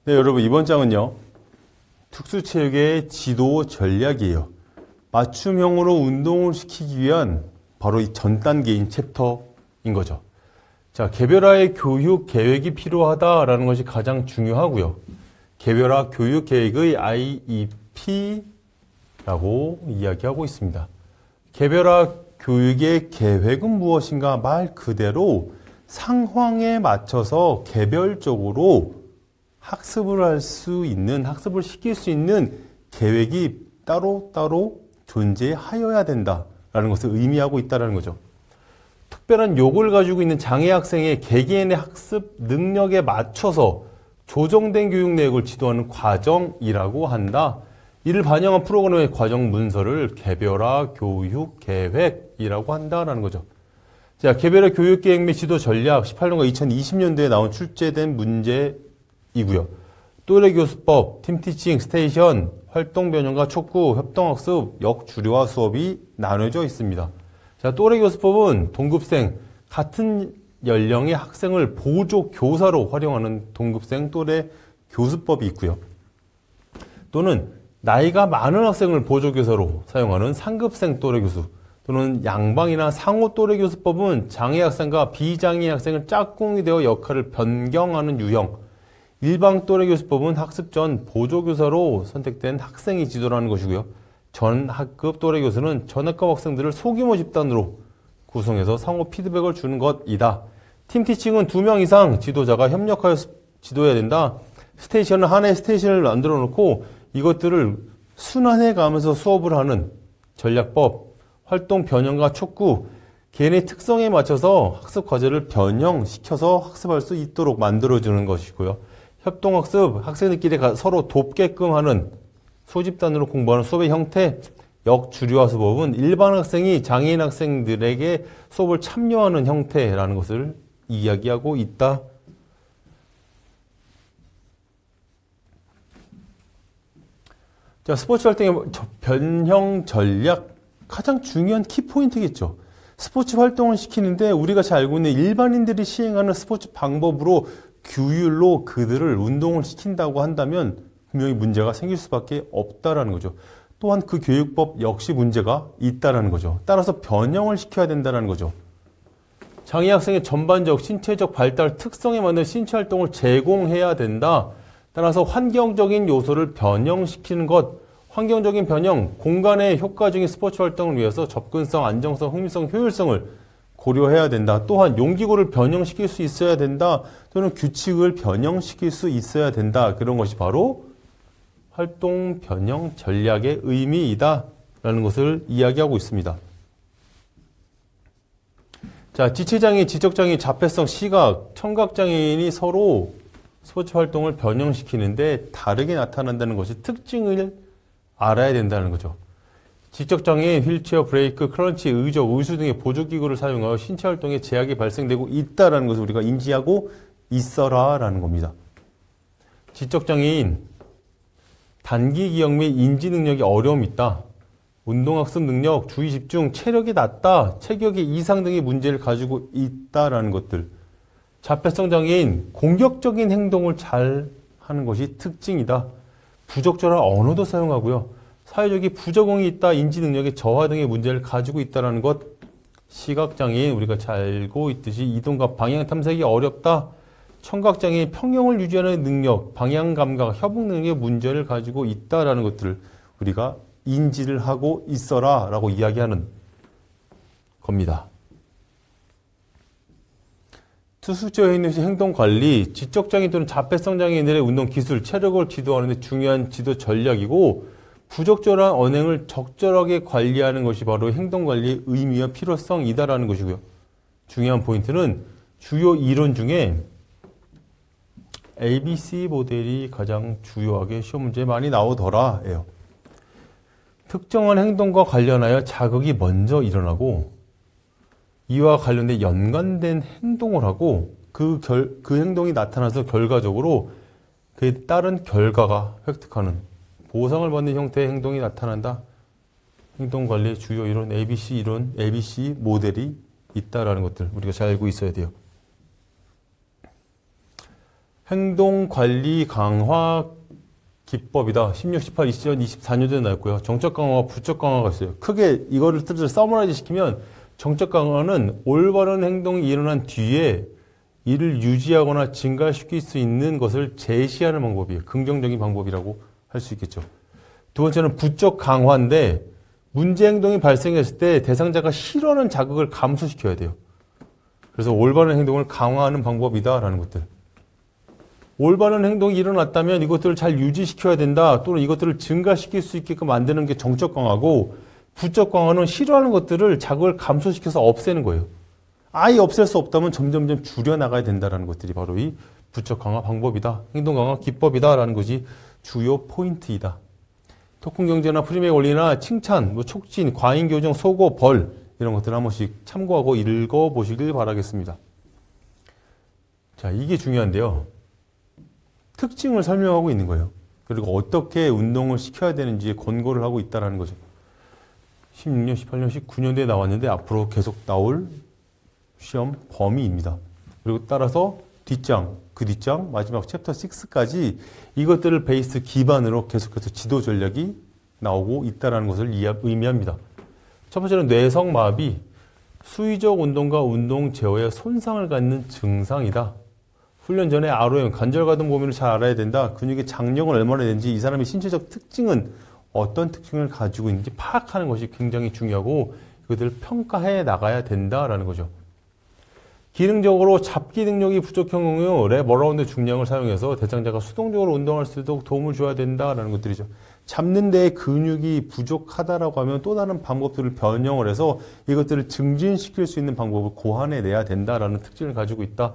네, 여러분 이번 장은요. 특수체육의 지도 전략이에요. 맞춤형으로 운동을 시키기 위한 바로 이 전 단계인 챕터인 거죠. 자, 개별화의 교육 계획이 필요하다라는 것이 가장 중요하고요. 개별화 교육 계획의 IEP라고 이야기하고 있습니다. 개별화 교육의 계획은 무엇인가? 말 그대로 상황에 맞춰서 개별적으로 학습을 할 수 있는, 학습을 시킬 수 있는 계획이 따로따로 존재하여야 된다라는 것을 의미하고 있다는 거죠. 특별한 요구를 가지고 있는 장애 학생의 개개인의 학습 능력에 맞춰서 조정된 교육 내역을 지도하는 과정이라고 한다. 이를 반영한 프로그램의 과정 문서를 개별화 교육 계획이라고 한다라는 거죠. 자, 개별화 교육 계획 및 지도 전략 18년과 2020년도에 나온 출제된 문제이고요. 또래 교수법, 팀티칭, 스테이션, 활동 변형과 촉구, 협동학습, 역주류화 수업이 나눠져 있습니다. 자, 또래 교수법은 동급생, 같은 연령의 학생을 보조 교사로 활용하는 동급생 또래 교수법이 있고요. 또는 나이가 많은 학생을 보조 교사로 사용하는 상급생 또래 교수, 또는 양방이나 상호 또래 교수법은 장애 학생과 비장애 학생을 짝꿍이 되어 역할을 변경하는 유형, 일방 또래 교수법은 학습 전 보조 교사로 선택된 학생이 지도를 하는 것이고요. 전 학급 또래 교수는 전 학급 학생들을 소규모 집단으로 구성해서 상호 피드백을 주는 것이다. 팀티칭은 2명 이상 지도자가 협력하여 지도해야 된다. 스테이션은 하나의 스테이션을 만들어 놓고 이것들을 순환해 가면서 수업을 하는 전략법, 활동 변형과 촉구, 개인의 특성에 맞춰서 학습 과제를 변형시켜서 학습할 수 있도록 만들어주는 것이고요. 협동학습, 학생들끼리 서로 돕게끔 하는 소집단으로 공부하는 수업의 형태, 역주류화 수업은 일반 학생이 장애인 학생들에게 수업을 참여하는 형태라는 것을 이야기하고 있다. 자, 스포츠 활동의 변형 전략, 가장 중요한 키포인트겠죠. 스포츠 활동을 시키는데 우리가 잘 알고 있는 일반인들이 시행하는 스포츠 방법으로 규율로 그들을 운동을 시킨다고 한다면 분명히 문제가 생길 수밖에 없다라는 거죠. 또한 그 교육법 역시 문제가 있다라는 거죠. 따라서 변형을 시켜야 된다는 거죠. 장애 학생의 전반적 신체적 발달 특성에 맞는 신체 활동을 제공해야 된다. 따라서 환경적인 요소를 변형시키는 것, 환경적인 변형, 공간의 효과적인 스포츠 활동을 위해서 접근성, 안정성, 흥미성, 효율성을 고려해야 된다. 또한 용기구를 변형시킬 수 있어야 된다. 또는 규칙을 변형시킬 수 있어야 된다. 그런 것이 바로 활동 변형 전략의 의미이다. 라는 것을 이야기하고 있습니다. 자, 지체장애, 지적장애, 자폐성, 시각, 청각장애인이 서로 스포츠 활동을 변형시키는데 다르게 나타난다는 것이 특징을 알아야 된다는 거죠. 지적장애인, 휠체어, 브레이크, 크런치, 의적, 의수 등의 보조기구를 사용하여 신체 활동에 제약이 발생되고 있다는 것을 우리가 인지하고 있어라 라는 겁니다. 지적장애인, 단기 기억 및 인지 능력이 어려움이 있다. 운동학습 능력, 주의 집중, 체력이 낮다. 체격의 이상 등의 문제를 가지고 있다라는 것들. 자폐성 장애인, 공격적인 행동을 잘 하는 것이 특징이다. 부적절한 언어도 사용하고요. 사회적인 부적응이 있다, 인지 능력의 저하 등의 문제를 가지고 있다는 것. 시각장애인, 우리가 잘 알고 있듯이 이동과 방향 탐색이 어렵다. 청각장애인, 평형을 유지하는 능력, 방향 감각, 협응 능력의 문제를 가지고 있다라는 것들을 우리가 인지를 하고 있어라 라고 이야기하는 겁니다. 특수장애인의 행동관리, 지적장애인 또는 자폐성 장애인들의 운동기술, 체력을 지도하는 데 중요한 지도 전략이고, 부적절한 언행을 적절하게 관리하는 것이 바로 행동관리의 의미와 필요성이다라는 것이고요. 중요한 포인트는 주요 이론 중에 ABC 모델이 가장 주요하게 시험 문제에 많이 나오더라예요. 특정한 행동과 관련하여 자극이 먼저 일어나고 이와 관련된 연관된 행동을 하고 그 행동이 나타나서 결과적으로 그에 따른 결과가 획득하는 보상을 받는 형태의 행동이 나타난다. 행동관리의 주요 이론, ABC 모델이 있다라는 것들 우리가 잘 알고 있어야 돼요. 행동관리 강화 기법이다. 16, 18, 24년도에 나왔고요. 정적 강화와 부적 강화가 있어요. 크게 이거를 뜻을 서머라이즈 시키면 정적 강화는 올바른 행동이 일어난 뒤에 이를 유지하거나 증가시킬 수 있는 것을 제시하는 방법이에요. 긍정적인 방법이라고 할 수 있겠죠. 두 번째는 부적 강화인데 문제 행동이 발생했을 때 대상자가 싫어하는 자극을 감소시켜야 돼요. 그래서 올바른 행동을 강화하는 방법이다라는 것들. 올바른 행동이 일어났다면 이것들을 잘 유지시켜야 된다. 또는 이것들을 증가시킬 수 있게끔 만드는 게 정적 강화고, 부적 강화는 싫어하는 것들을 자극을 감소시켜서 없애는 거예요. 아예 없앨 수 없다면 점점점 줄여나가야 된다는 것들이 바로 이 부적 강화 방법이다. 행동 강화 기법이다라는 것이 주요 포인트이다. 토큰 경제나 프리메 원리나 칭찬, 촉진, 과잉 교정, 소고, 벌 이런 것들을 한 번씩 참고하고 읽어보시길 바라겠습니다. 자, 이게 중요한데요. 특징을 설명하고 있는 거예요. 그리고 어떻게 운동을 시켜야 되는지 권고를 하고 있다는 거죠. 16년, 18년, 19년도에 나왔는데 앞으로 계속 나올 시험 범위입니다. 그리고 따라서 뒷장, 그 뒷장, 마지막 챕터 6까지 이것들을 베이스 기반으로 계속해서 지도 전략이 나오고 있다는 것을 의미합니다. 첫 번째는 뇌성마비, 수의적 운동과 운동 제어에 손상을 갖는 증상이다. 훈련 전에 ROM, 관절가동 범위를 잘 알아야 된다. 근육의 장력은 얼마나 되는지, 이 사람의 신체적 특징은 어떤 특징을 가지고 있는지 파악하는 것이 굉장히 중요하고 그것들을 평가해 나가야 된다라는 거죠. 기능적으로 잡기 능력이 부족한 경우 랩 어라운드 중량을 사용해서 대상자가 수동적으로 운동할 수 있도록 도움을 줘야 된다라는 것들이죠. 잡는 데 근육이 부족하다라고 하면 또 다른 방법들을 변형을 해서 이것들을 증진시킬 수 있는 방법을 고안해내야 된다라는 특징을 가지고 있다.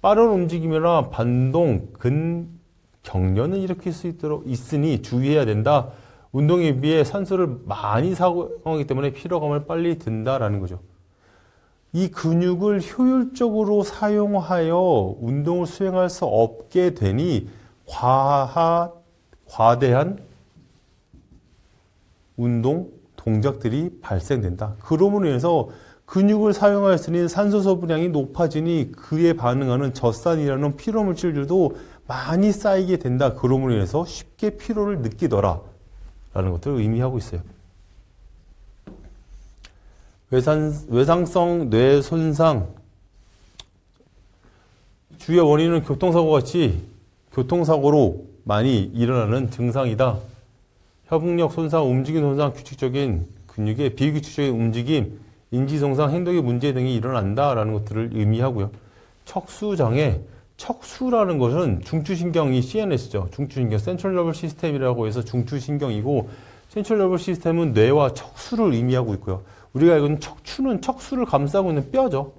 빠른 움직임이나 반동, 근경련을 일으킬 수 있도록 있으니 주의해야 된다. 운동에 비해 산소를 많이 사용하기 때문에 피로감을 빨리 든다라는 거죠. 이 근육을 효율적으로 사용하여 운동을 수행할 수 없게 되니 과대한 운동 동작들이 발생된다. 그러므로 인해서 근육을 사용하였으니 산소 소비량이 높아지니 그에 반응하는 젖산이라는 피로물질들도 많이 쌓이게 된다. 그러므로 인해서 쉽게 피로를 느끼더라 라는 것들을 의미하고 있어요. 외상성 뇌 손상, 주요 원인은 교통사고같이 교통사고로 많이 일어나는 증상이다. 협응력 손상, 움직임 손상, 규칙적인 근육의 비규칙적인 움직임, 인지손상, 행동의 문제 등이 일어난다라는 것들을 의미하고요. 척수장애, 척수라는 것은 중추신경이 CNS죠. 중추신경, 센트럴 너버스 시스템이라고 해서 중추신경이고, 센트럴 너버스 시스템은 뇌와 척수를 의미하고 있고요. 우리가 알고 있는 척추는 척수를 감싸고 있는 뼈죠.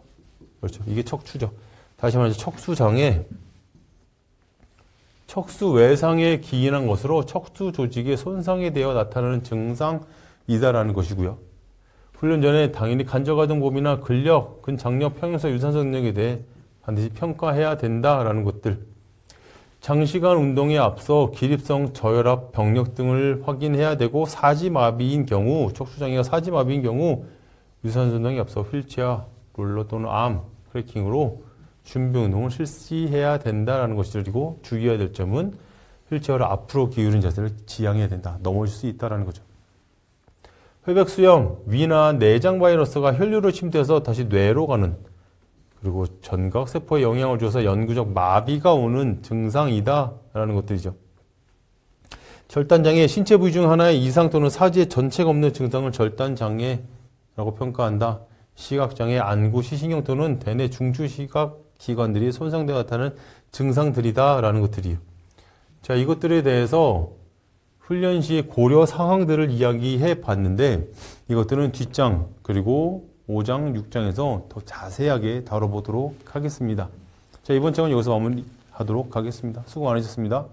그렇죠. 이게 척추죠. 다시 말해서 척수장애, 척수 외상에 기인한 것으로 척수 조직의 손상에 대해 나타나는 증상이다라는 것이고요. 훈련 전에 당연히 관절가동 범위나 근력, 근장력, 평형사, 유산소 능력에 대해 반드시 평가해야 된다라는 것들. 장시간 운동에 앞서 기립성, 저혈압, 병력 등을 확인해야 되고, 사지마비인 경우, 척수장애가 사지마비인 경우 유산소 운동에 앞서 휠체어, 롤러 또는 암, 크래킹으로 준비 운동을 실시해야 된다는 것이고, 주의해야 될 점은 휠체어를 앞으로 기울인 자세를 지향해야 된다. 넘어질 수 있다는 거죠. 회백수염, 위나 내장 바이러스가 혈류로 침투해서 다시 뇌로 가는, 그리고 전각세포에 영향을 줘서 영구적 마비가 오는 증상이다 라는 것들이죠. 절단장애, 신체 부위 중 하나의 이상 또는 사지의 전체가 없는 증상을 절단장애라고 평가한다. 시각장애, 안구, 시신경 또는 대뇌 중추시각기관들이 손상되어 나타나는 증상들이다 라는 것들이에요. 자, 이것들에 대해서 훈련 시 고려 상황들을 이야기해 봤는데, 이것들은 뒷장 그리고 5장, 6장에서 더 자세하게 다뤄보도록 하겠습니다. 자, 이번 장은 여기서 마무리하도록 하겠습니다. 수고 많으셨습니다.